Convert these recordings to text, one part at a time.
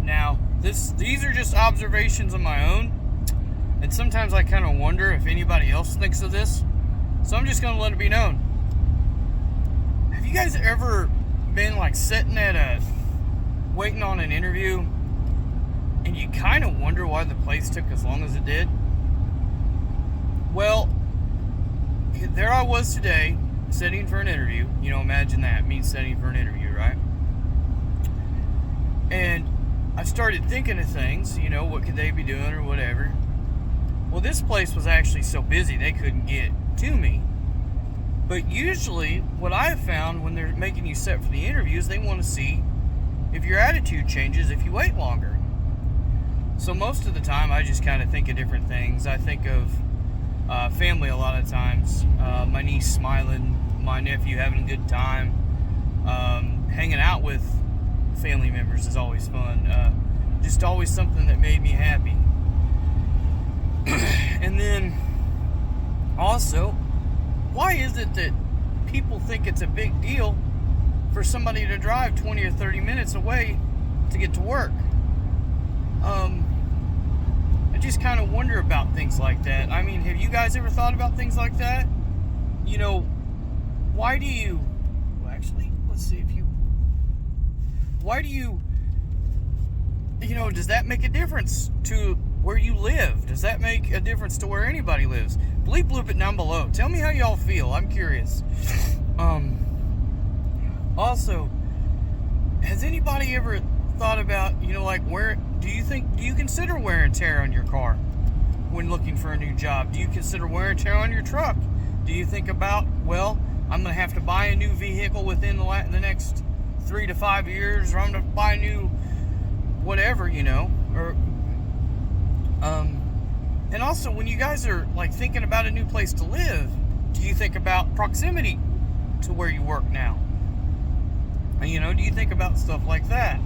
Now, these are just observations of my own, and sometimes I kind of wonder if anybody else thinks of this. So I'm just going to let it be known. Have you guys ever been like sitting waiting on an interview, and you kind of wonder why the place took as long as it did? Well, there I was today, sitting for an interview. You know, imagine that, me sitting for an interview, right? And I started thinking of things, you know, what could they be doing or whatever. Well, this place was actually so busy they couldn't get to me. But usually, what I have found when they're making you sit for the interviews, they want to see if your attitude changes if you wait longer. So most of the time, I just kind of think of different things. I think of family a lot of times. My niece smiling, my nephew having a good time. Hanging out with family members is always fun. Just always something that made me happy. And then, also, why is it that people think it's a big deal for somebody to drive 20 or 30 minutes away to get to work? I just kind of wonder about things like that. I mean, have you guys ever thought about things like that? You know, why do you... Well, actually, let's see if you... Why do you... You know, does that make a difference to where you live? Does that make a difference to where anybody lives? Bleep bloop it down below. Tell me how y'all feel. I'm curious. Also, has anybody ever thought about, you know, like, where do you consider wear and tear on your car when looking for a new job? Do you consider wear and tear on your truck? Do you think about, well, I'm going to have to buy a new vehicle within the next 3 to 5 years, or I'm going to buy a new whatever, you know, or and also, when you guys are like thinking about a new place to live, do you think about proximity to where you work now? You know, do you think about stuff like that?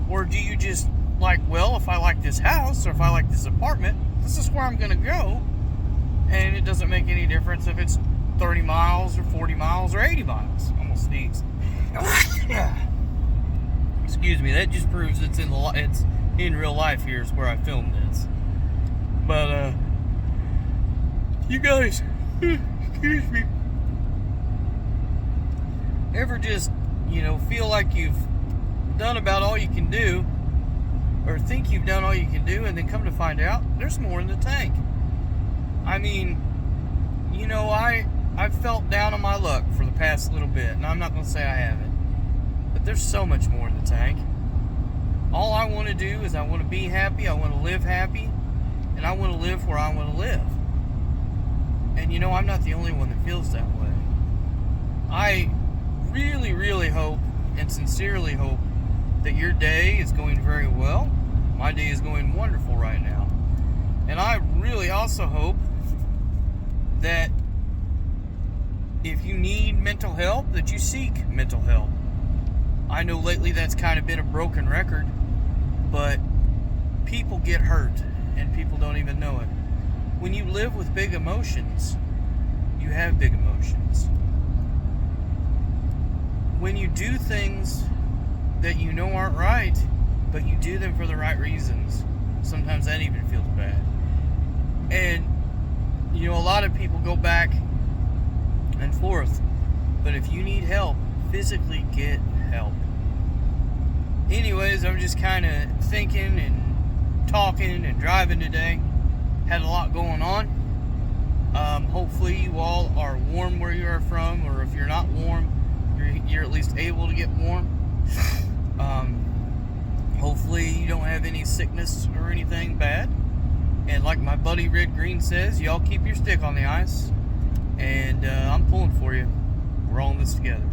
Or do you just like, well, if I like this house or if I like this apartment, this is where I'm going to go, and it doesn't make any difference if it's 30 miles or 40 miles or 80 miles. I'm going to sneeze. Excuse me, that just proves it's in real life. Here's where I filmed this. But, you guys, excuse me, ever just, you know, feel like you've done about all you can do, or think you've done all you can do, and then come to find out there's more in the tank? I mean, you know, I've felt down on my luck for the past little bit, and I'm not going to say I haven't, but there's so much more in the tank. All I want to do is I want to be happy, I want to live happy, and I want to live where I want to live. And you know, I'm not the only one that feels that way. I really, really hope and sincerely hope that your day is going very well. My day is going wonderful right now. And I really also hope that if you need mental help, that you seek mental help. I know lately that's kind of been a broken record, but people get hurt and people don't even know it. When you live with big emotions, you have big emotions. When you do things that you know aren't right, but you do them for the right reasons, sometimes that even feels bad. And, you know, a lot of people go back and forth, but if you need help, physically get help. Anyways, I'm just kind of thinking and talking and driving today. Had a lot going on. Hopefully you all are warm where you are from, or if you're not warm, you're at least able to get warm. Hopefully you don't have any sickness or anything bad. And like my buddy Red Green says, y'all keep your stick on the ice. And I'm pulling for you. We're all in this together.